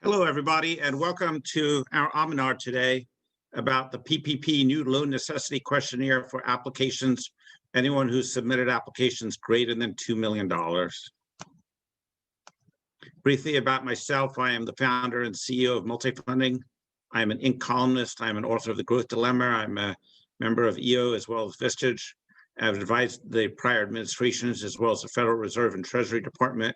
Hello, everybody, and welcome to our webinar today about the PPP New Loan Necessity Questionnaire for applications, anyone who's submitted applications greater than $2 million. Briefly about myself, I am the founder and CEO of Multifunding. I am an Inc. columnist. I'm an author of The Growth Dilemma. I'm a member of EO as well as Vistage. I've advised the prior administrations as well as the Federal Reserve and Treasury Department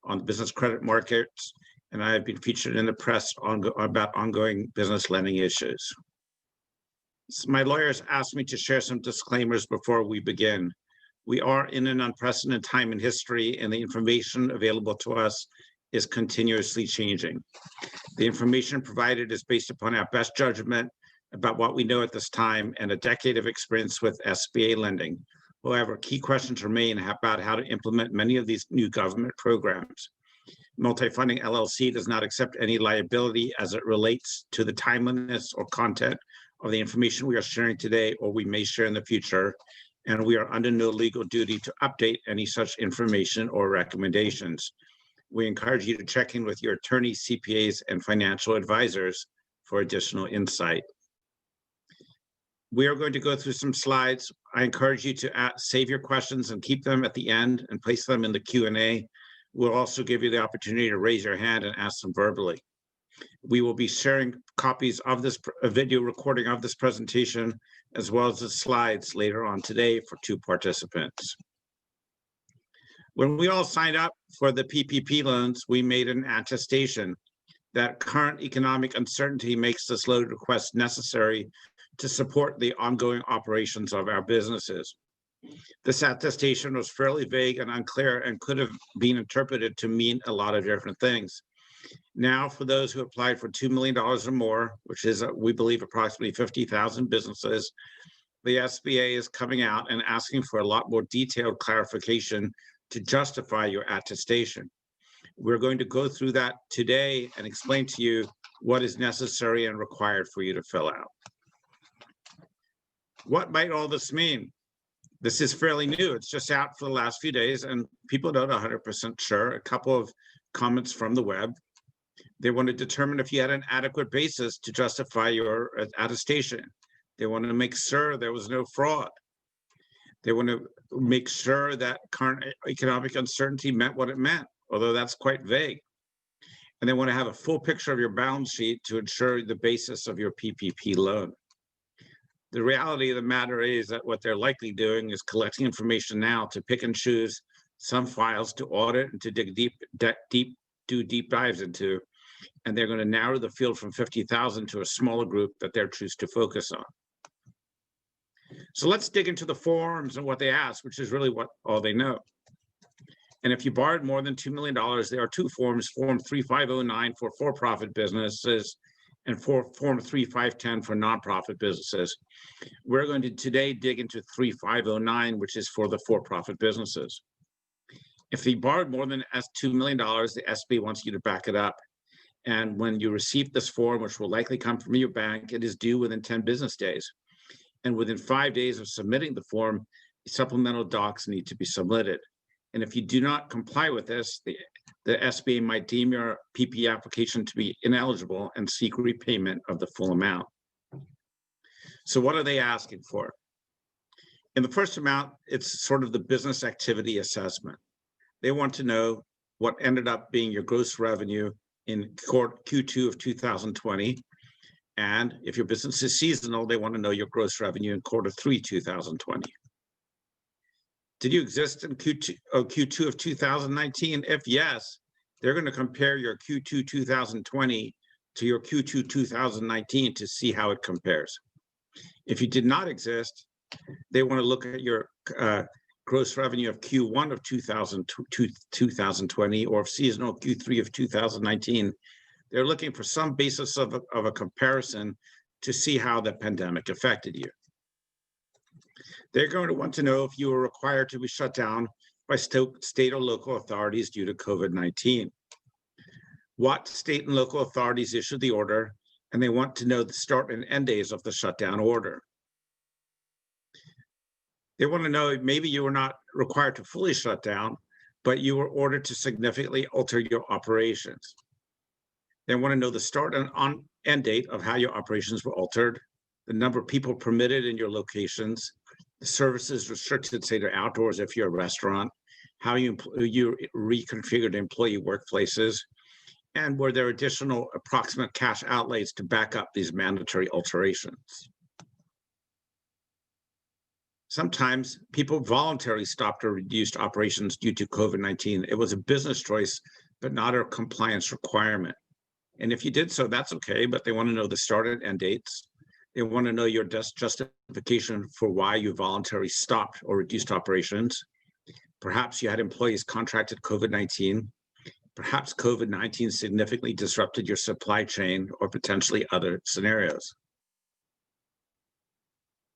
on the business credit markets, and I have been featured in the press about ongoing business lending issues. So my lawyers asked me to share some disclaimers before we begin. We are in an unprecedented time in history, and the information available to us is continuously changing. The information provided is based upon our best judgment about what we know at this time and a decade of experience with SBA lending. However, key questions remain about how to implement many of these new government programs. Multifunding LLC does not accept any liability as it relates to the timeliness or content of the information we are sharing today or we may share in the future, and we are under no legal duty to update any such information or recommendations. We encourage you to check in with your attorneys, CPAs, and financial advisors for additional insight. We are going to go through some slides. I encourage you to save your questions and keep them at the end and place them in the Q&A. We'll also give you the opportunity to raise your hand and ask them verbally. We will be sharing copies of this video recording of this presentation, as well as the slides later on today for 2 participants. When we all signed up for the PPP loans, we made an attestation that current economic uncertainty makes this loan request necessary to support the ongoing operations of our businesses. This attestation was fairly vague and unclear and could have been interpreted to mean a lot of different things. Now, for those who applied for $2 million or more, which is, we believe, approximately 50,000 businesses, the SBA is coming out and asking for a lot more detailed clarification to justify your attestation. We're going to go through that today and explain to you what is necessary and required for you to fill out. What might all this mean? This is fairly new. It's just out for the last few days, and people don't 100% sure. A couple of comments from the web. They want to determine if you had an adequate basis to justify your attestation. They want to make sure there was no fraud. They want to make sure that current economic uncertainty meant what it meant, although that's quite vague. And they want to have a full picture of your balance sheet to ensure the basis of your PPP loan. The reality of the matter is that what they're likely doing is collecting information now to pick and choose some files to audit and to dig do deep dives into, and they're going to narrow the field from 50,000 to a smaller group that they're choose to focus on. So let's dig into the forms and what they ask, which is really what all they know. And if you borrowed more than $2 million, there are 2 forms, Form 3509 for for-profit businesses and for Form 3510 for nonprofit businesses. We're going to today dig into 3509, which is for the for-profit businesses. If you borrowed more than $2 million, the SBA wants you to back it up. And when you receive this form, which will likely come from your bank, it is due within 10 business days. And within 5 days of submitting the form, supplemental docs need to be submitted. And if you do not comply with this, the SBA might deem your PP application to be ineligible and seek repayment of the full amount. So what are they asking for? In the first amount, it's sort of the business activity assessment. They want to know what ended up being your gross revenue in Q2 of 2020. And if your business is seasonal, they want to know your gross revenue in Q3 2020. Did you exist in Q2 of 2019? If yes, they're going to compare your Q2 2020 to your Q2 2019 to see how it compares. If you did not exist, they want to look at your gross revenue of Q1 of 2020 or seasonal Q3 of 2019. They're looking for some basis of a comparison to see how the pandemic affected you. They're going to want to know if you were required to be shut down by state or local authorities due to COVID-19. What state and local authorities issued the order, and they want to know the start and end days of the shutdown order. They want to know maybe you were not required to fully shut down, but you were ordered to significantly alter your operations. They want to know the start and end date of how your operations were altered, the number of people permitted in your locations, the services restricted, say they're outdoors if you're a restaurant, how you reconfigured employee workplaces, and were there additional approximate cash outlays to back up these mandatory alterations. Sometimes people voluntarily stopped or reduced operations due to COVID-19. It was a business choice, but not a compliance requirement. And if you did so, that's okay, but they want to know the start and end dates. They want to know your justification for why you voluntarily stopped or reduced operations. Perhaps you had employees contracted COVID-19. Perhaps COVID-19 significantly disrupted your supply chain or potentially other scenarios.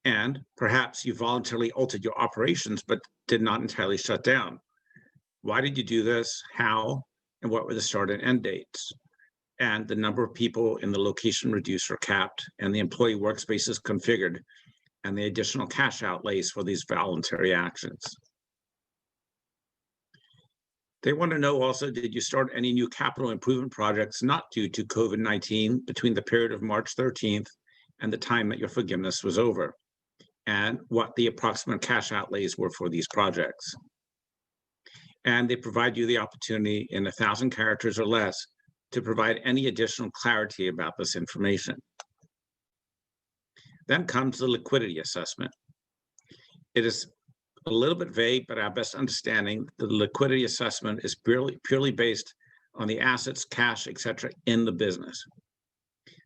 And perhaps you voluntarily altered your operations, but did not entirely shut down. Why did you do this? How? And what were the start and end dates? And the number of people in the location reduced or capped, and the employee workspaces configured, and the additional cash outlays for these voluntary actions. They want to know also, did you start any new capital improvement projects not due to COVID-19 between the period of March 13th and the time that your forgiveness was over, and what the approximate cash outlays were for these projects. And they provide you the opportunity in 1,000 characters or less to provide any additional clarity about this information. Then comes the liquidity assessment. It is a little bit vague, but our best understanding, the liquidity assessment is purely based on the assets, cash, etc., in the business.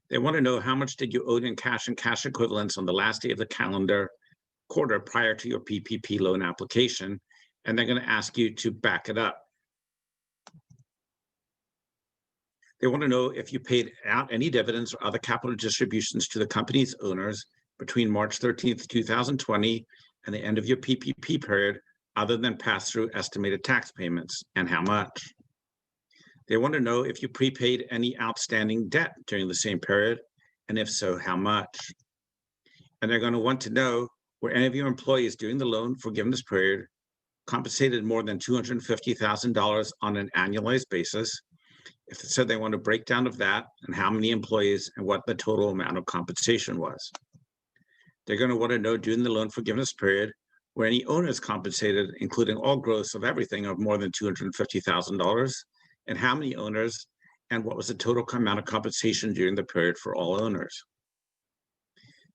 They want to know how much did you owe in cash and cash equivalents on the last day of the calendar quarter prior to your PPP loan application, and they're going to ask you to back it up. They want to know if you paid out any dividends or other capital distributions to the company's owners between March 13th, 2020 and the end of your PPP period, other than pass-through estimated tax payments, and how much. They want to know if you prepaid any outstanding debt during the same period, and if so, how much. And they're going to want to know, were any of your employees during the loan forgiveness period compensated more than $250,000 on an annualized basis? If so, they want a breakdown of that and how many employees and what the total amount of compensation was. They're going to want to know during the loan forgiveness period, were any owners compensated, including all gross of everything, of more than $250,000, and how many owners, and what was the total amount of compensation during the period for all owners.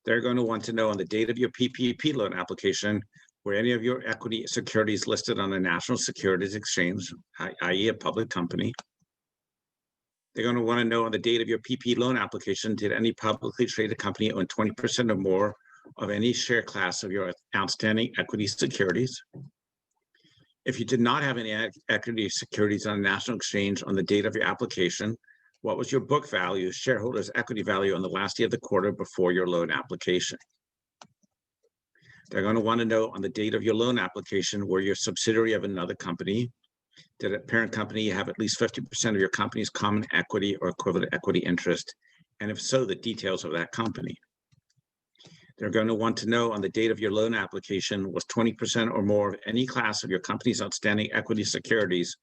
They're going to want to know on the date of your PPP loan application, were any of your equity securities listed on a national securities exchange, i.e. a public company. They're going to want to know on the date of your PP loan application, did any publicly traded company own 20% or more of any share class of your outstanding equity securities? If you did not have any equity securities on a national exchange on the date of your application, what was your book value, shareholders' equity value on the last day of the quarter before your loan application? They're going to want to know on the date of your loan application, were you a subsidiary of another company? Did a parent company have at least 50% of your company's common equity or equivalent equity interest? And if so, the details of that company. They're going to want to know on the date of your loan application, was 20% or more of any class of your company's outstanding equity securities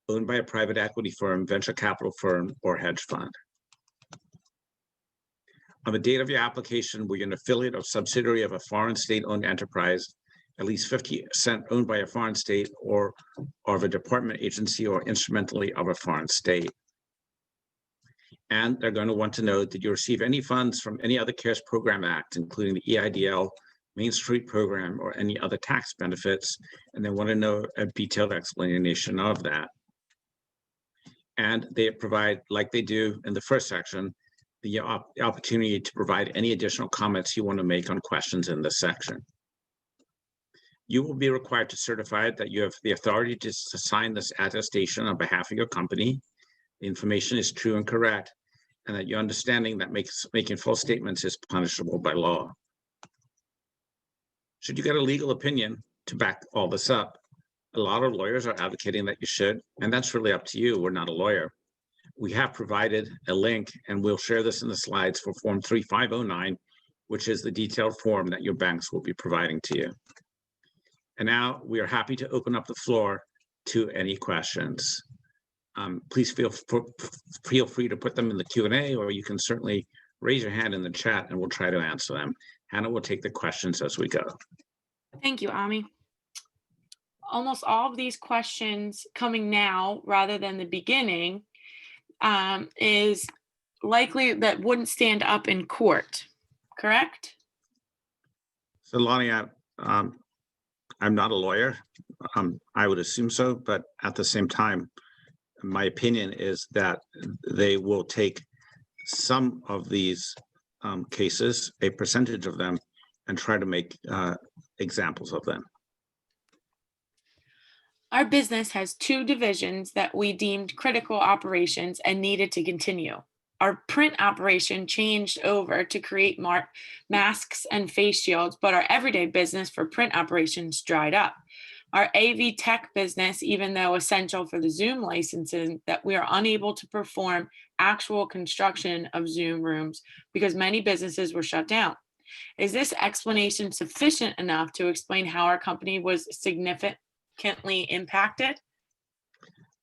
owned by a private equity firm, venture capital firm, or hedge fund? On the date of your application, were you an affiliate or subsidiary of a foreign state-owned enterprise, at least 50% owned by a foreign state, or of a department, agency, or instrumentally of a foreign state? And they're going to want to know, did you receive any funds from any other CARES Program Act, including the EIDL, Main Street Program, or any other tax benefits? And they want to know a detailed explanation of that. And they provide, like they do in the first section, the opportunity to provide any additional comments you want to make on questions in this section. You will be required to certify that you have the authority to sign this attestation on behalf of your company. The information is true and correct, and that your understanding that making false statements is punishable by law. Should you get a legal opinion to back all this up? A lot of lawyers are advocating that you should, and that's really up to you. We're not a lawyer. We have provided a link, and we'll share this in the slides for Form 3509, which is the detailed form that your banks will be providing to you. And now we are happy to open up the floor to any questions. please feel free to put them in the Q&A, or you can certainly raise your hand in the chat and we'll try to answer them. Hannah will take the questions as we go. Thank you, Ami. Almost all of these questions coming now rather than the beginning is likely that wouldn't stand up in court, correct? So Lonnie, I'm not a lawyer. I would assume so, but at the same time, my opinion is that they will take some of these cases, a percentage of them, and try to make examples of them. Our business has two divisions that we deemed critical operations and needed to continue. Our print operation changed over to create masks and face shields, but our everyday business for print operations dried up. Our AV tech business, even though essential for the Zoom licensing, that we are unable to perform actual construction of Zoom rooms because many businesses were shut down. Is this explanation sufficient enough to explain how our company was significantly impacted?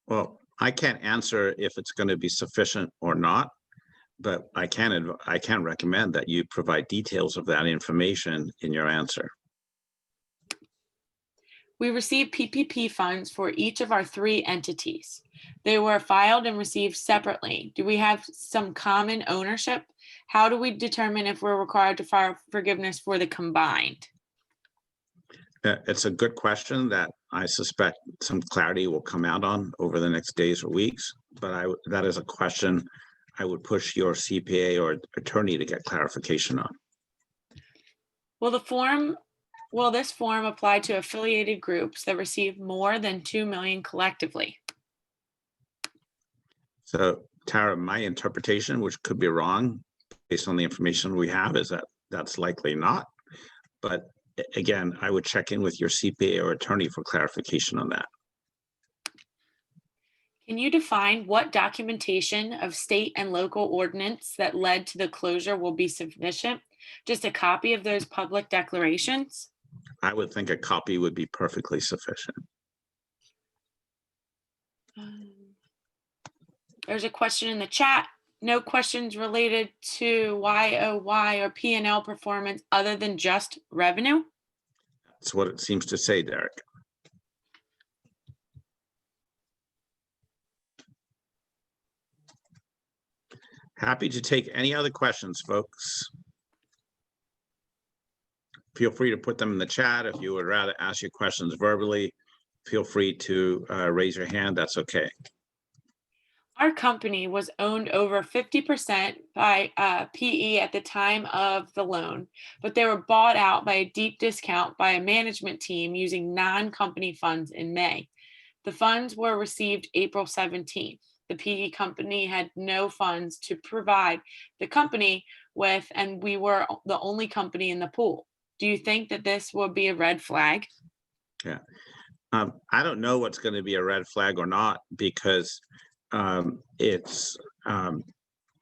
Well, I can't answer if it's going to be sufficient or not, but I can recommend that you provide details of that information in your answer. We received PPP funds for each of our three entities. They were filed and received separately. Do we have some common ownership? How do we determine if we're required to file forgiveness for the combined? It's a good question that I suspect some clarity will come out on over the next days or weeks, but that is a question I would push your CPA or attorney to get clarification on. Will this form apply to affiliated groups that receive more than 2 million collectively? So Tara, my interpretation, which could be wrong based on the information we have, is that that's likely not. But again, I would check in with your CPA or attorney for clarification on that. Can you define what documentation of state and local ordinance that led to the closure will be sufficient? Just a copy of those public declarations? I would think a copy would be perfectly sufficient. There's a question in the chat. No questions related to YOY or P&L performance other than just revenue? That's what it seems to say, Derek. Happy to take any other questions, folks. Feel free to put them in the chat. If you would rather ask your questions verbally, feel free to raise your hand. That's okay. Our company was owned over 50% by PE at the time of the loan, but they were bought out by a deep discount by a management team using non-company funds in May. The funds were received April 17th. The PE company had no funds to provide the company with, and we were the only company in the pool. Do you think that this will be a red flag? Yeah, I don't know what's going to be a red flag or not, because I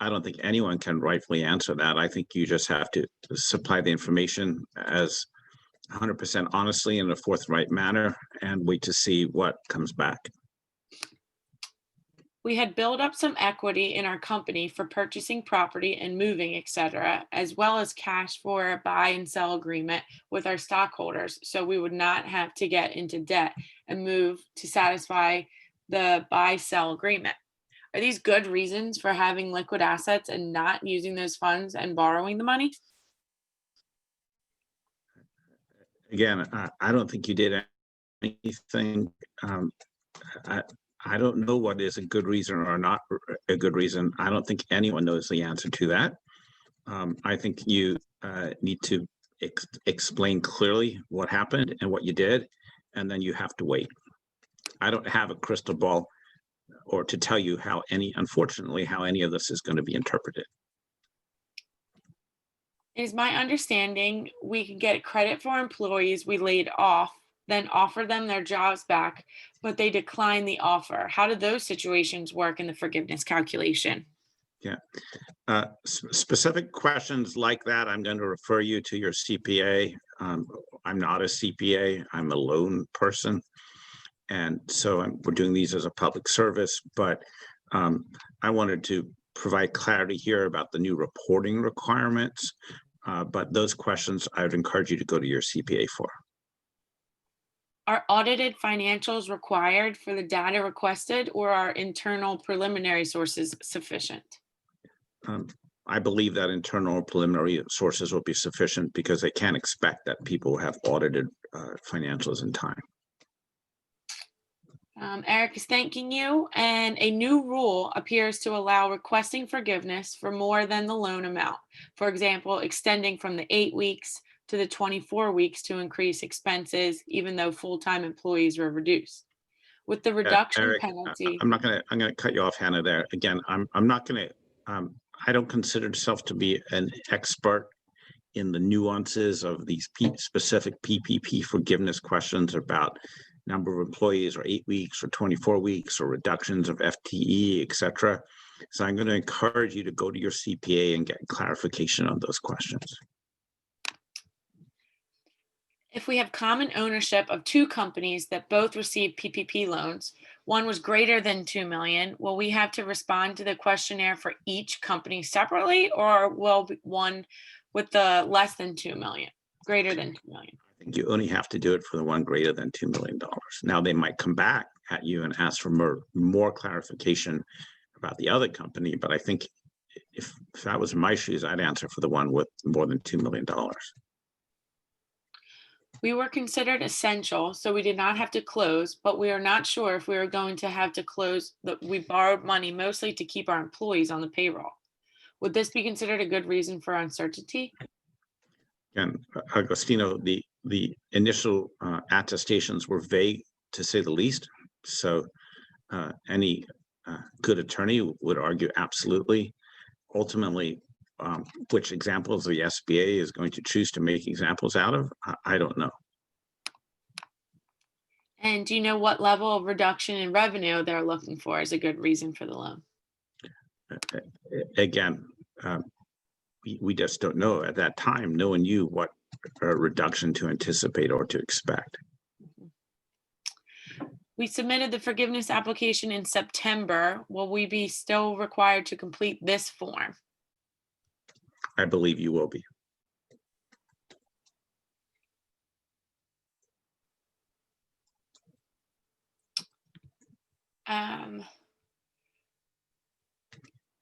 don't think anyone can rightfully answer that. I think you just have to supply the information as 100% honestly in a forthright manner and wait to see what comes back. We had built up some equity in our company for purchasing property and moving, etc., as well as cash for a buy and sell agreement with our stockholders, so we would not have to get into debt and move to satisfy the buy-sell agreement. Are these good reasons for having liquid assets and not using those funds and borrowing the money? Again, I don't think you did anything. I don't know what is a good reason or not a good reason. I don't think anyone knows the answer to that. I think you need to explain clearly what happened and what you did, and then you have to wait. I don't have a crystal ball or to tell you unfortunately, how any of this is going to be interpreted. It is my understanding we can get credit for employees we laid off, then offer them their jobs back, but they decline the offer. How do those situations work in the forgiveness calculation? Yeah, specific questions like that, I'm going to refer you to your CPA. I'm not a CPA, I'm a loan person. And so we're doing these as a public service, but I wanted to provide clarity here about the new reporting requirements. But those questions, I would encourage you to go to your CPA for. Are audited financials required for the data requested, or are internal preliminary sources sufficient? I believe that internal preliminary sources will be sufficient because they can't expect that people have audited financials in time. Eric is thanking you, and a new rule appears to allow requesting forgiveness for more than the loan amount. For example, extending from the 8 weeks to the 24 weeks to increase expenses, even though full-time employees were reduced. With the reduction Eric, penalty. I'm gonna cut you off, Hannah, there. Again, I'm not gonna, I don't consider myself to be an expert in the nuances of these specific PPP forgiveness questions about number of employees or 8 weeks or 24 weeks or reductions of FTE, et cetera. So I'm going to encourage you to go to your CPA and get clarification on those questions. If we have common ownership of two companies that both received PPP loans, one was greater than 2 million, will we have to respond to the questionnaire for each company separately, or will one with the less than 2 million, greater than 2 million? I think you only have to do it for the one greater than $2 million. Now they might come back at you and ask for more clarification about the other company, but I think if that was in my shoes, I'd answer for the one with more than $2 million. We were considered essential, so we did not have to close, but we are not sure if we are going to have to close. We borrowed money mostly to keep our employees on the payroll. Would this be considered a good reason for uncertainty? And Agostino, the initial attestations were vague, to say the least. So any good attorney would argue absolutely. Ultimately, which examples the SBA is going to choose to make examples out of, I don't know. And do you know what level of reduction in revenue they're looking for as a good reason for the loan? Again, we just don't know at that time. No one knew what reduction to anticipate or to expect. We submitted the forgiveness application in September. Will we be still required to complete this form? I believe you will be.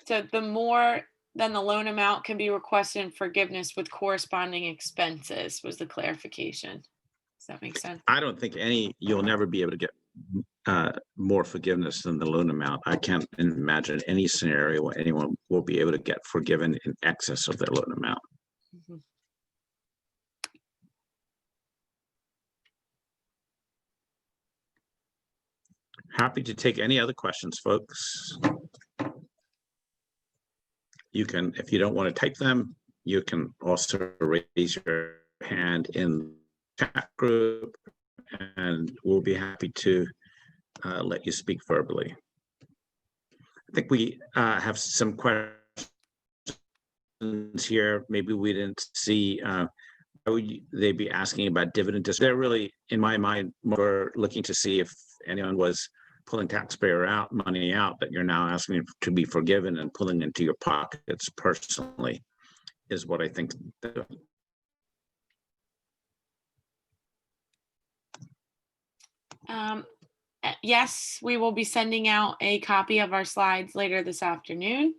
So the more than the loan amount can be requested in forgiveness with corresponding expenses was the clarification. Does that make sense? I don't think you'll never be able to get more forgiveness than the loan amount. I can't imagine any scenario where anyone will be able to get forgiven in excess of their loan amount. Mm-hmm. Happy to take any other questions, folks. You can, if you don't want to type them, you can also raise your hand in the chat group and we'll be happy to let you speak verbally. I think we have some questions here. Maybe we didn't see, why would they be asking about dividend? They're really, in my mind, more looking to see if anyone was pulling taxpayer money out that you're now asking to be forgiven and pulling into your pockets personally is what I think. Yes, we will be sending out a copy of our slides later this afternoon.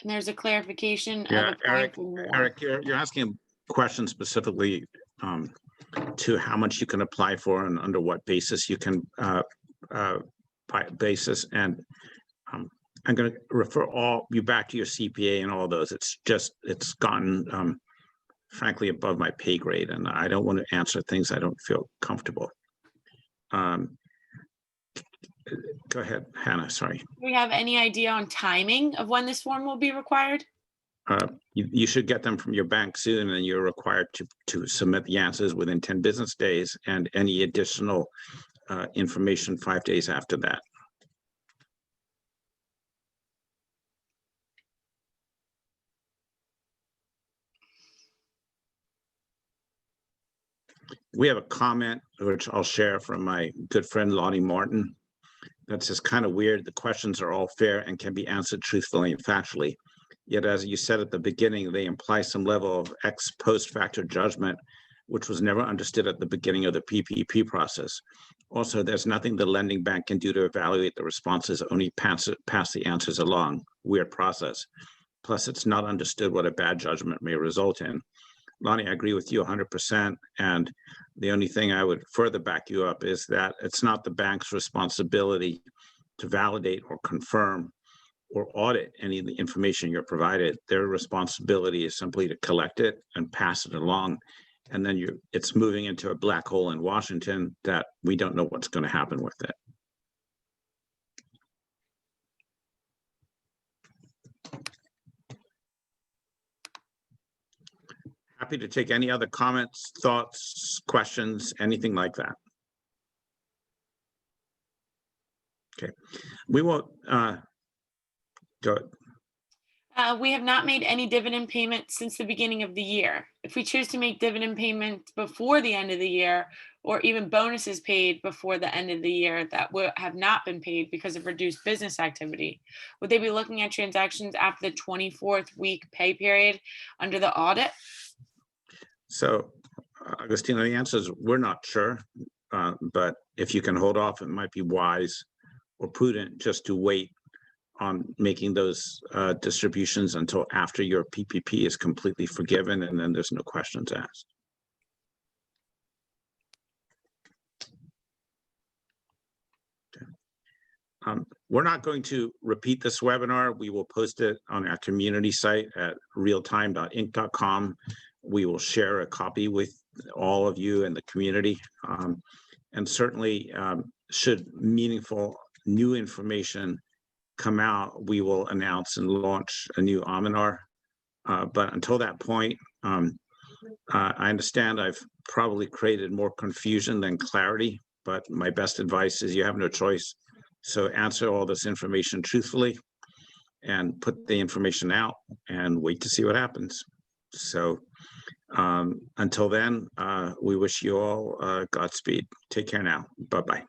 And there's a clarification. Yeah, Eric, you're asking questions specifically to how much you can apply for and under what basis you can basis. And I'm going to refer you back to your CPA and all those. It's gotten frankly above my pay grade, and I don't want to answer things I don't feel comfortable. Go ahead, Hannah, sorry. Do we have any idea on timing of when this form will be required? You should get them from your bank soon, and you're required to submit the answers within 10 business days and any additional information 5 days after that. We have a comment which I'll share from my good friend Lonnie Martin. That's just kind of weird. The questions are all fair and can be answered truthfully and factually. Yet, as you said at the beginning, they imply some level of ex post facto judgment, which was never understood at the beginning of the PPP process. Also, there's nothing the lending bank can do to evaluate the responses, only pass the answers along. Weird process. Plus, it's not understood what a bad judgment may result in. Lonnie, I agree with you 100%. And the only thing I would further back you up is that it's not the bank's responsibility to validate or confirm or audit any of the information you're provided. Their responsibility is simply to collect it and pass it along. And then it's moving into a black hole in Washington that we don't know what's going to happen with it. Happy to take any other comments, thoughts, questions, anything like that. Okay, we won't go ahead. We have not made any dividend payments since the beginning of the year. If we choose to make dividend payments before the end of the year, or even bonuses paid before the end of the year that have not been paid because of reduced business activity, would they be looking at transactions after the 24th week pay period under the audit? So, Agostino, the answer is we're not sure, but if you can hold off, it might be wise or prudent just to wait on making those distributions until after your PPP is completely forgiven, and then there's no questions asked. Okay. We're not going to repeat this webinar. We will post it on our community site at realtime.inc.com. We will share a copy with all of you in the community. And certainly, should meaningful new information come out, we will announce and launch a new webinar. But until that point, I understand I've probably created more confusion than clarity, but my best advice is you have no choice. So answer all this information truthfully and put the information out and wait to see what happens. So until then, we wish you all Godspeed. Take care now. Bye-bye.